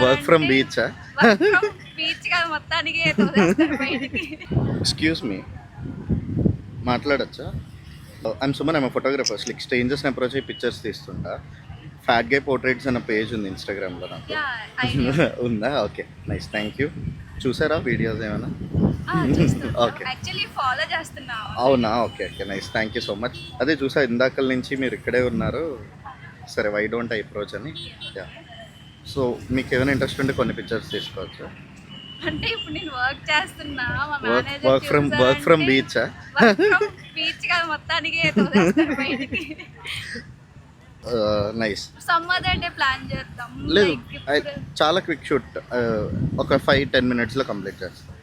Work from beach. Beach కాదు మొత్తానికి తోసేస్తారు బయటికి. ఎక్స్క్యూజ్ మీ, మాట్లాడచ్చా? I'm Suman, I'm photographers. Like స్ట్రేంజర్స్ని అప్రోచ్ అయ్యి పిక్చర్స్ తీస్తుంటా. ఫ్యాట్ గై పోర్ట్రేట్స్ అన్న పేజ్ ఉంది ఇన్స్టాగ్రామ్లో నాకు. ఉందా? Okay, nice, thank you. చూసారా వీడియోస్ ఏమైనా? ఓకే, యాక్చువల్లీ ఫాలో చేస్తున్నా. అవునా? Okay okay, nice, thank you so much. అదే చూసా ఇందాకల నుంచి మీరు ఇక్కడే ఉన్నారు. సరే, వై డోంట్ ఐ అప్రోచ్ అని. యా, సో మీకు ఏమైనా ఇంట్రెస్ట్ ఉంటే కొన్ని పిక్చర్స్ తీసుకోవచ్చు. అంటే ఇప్పుడు నేను వర్క్ చేస్తున్నా, మా work manager from beach. Beach కాదు మొత్తానికి తోసేస్తారు బయటికి. నైస్. సమ్మర్ డే ప్లాన్ చేద్దాం. లేదు, చాలా క్విక్ షూట్, ఒక 5-10 మినిట్స్లో కంప్లీట్ చేస్తాం.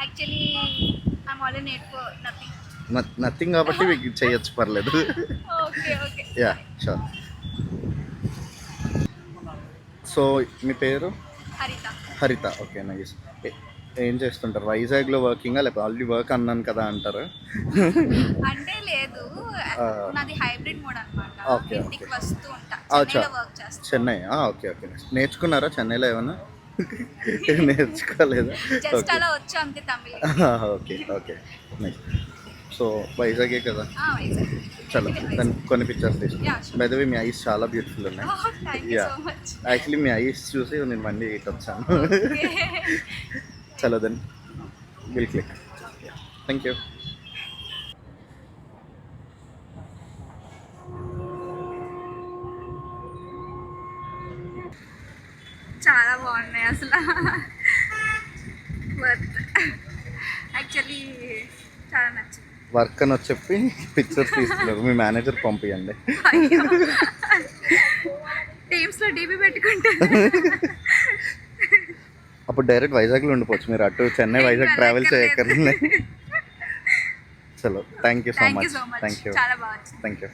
యాక్చువల్లీ ఐఎమ్ ఆల్రెడీ నేట్ ఫర్ నథింగ్ కాబట్టి మీకు చేయొచ్చు, పర్లేదు. Okay okay, yeah, sure. So మీ పేరు? హరిత. హరిత, ఓకే, నైస్. ఏం చేస్తుంటారు? వైజాగ్లో వర్కింగా, లేకపోతే ఆల్రెడీ వర్క్ అన్నాను కదా అంటారు? అంటే లేదు, నాది హైబ్రిడ్ మోడ్ అన్నమాట. ఓకే, ఇంటికి వస్తూ ఉంటా, అచ్చా, చెన్నైలో వర్క్ చేస్తా. Chennai, okay okay. నేర్చుకున్నారా చెన్నైలో ఏమన్నా? నేర్చుకోలేదా? జస్ట్ అలా వచ్చి అంతే Tamil. Okay okay, nice. So వైజాగే కదా? వైజాగ్. చలో, దాన్ని కొన్ని పిక్చర్స్ Yeah, తీసుకున్నాం. sure. బై ద వే, మీ ఐస్ చాలా బ్యూటిఫుల్ ఉన్నాయి. Thank you yeah, so much. Actually మీ ఐస్ చూసి నేను మళ్ళీ ఇటు వచ్చాను. చలో, then will click. Thank you. చాలా బాగున్నాయి అసలు. వర్త్, యాక్చువల్లీ చాలా నచ్చింది. వర్క్ అని వచ్చి చెప్పి పిక్చర్స్ తీసుకున్నారు. మీ మేనేజర్ పంపించండి. టీమ్స్లో డీబీ పెట్టుకుంటే అప్పుడు డైరెక్ట్ వైజాగ్లో ఉండిపోవచ్చు. మీరు అటు చెన్నై వైజాగ్ ట్రావెల్ చేయక్కర్లే. చలో, thank you so much. Thank you, చాలా బాగా. Thank you.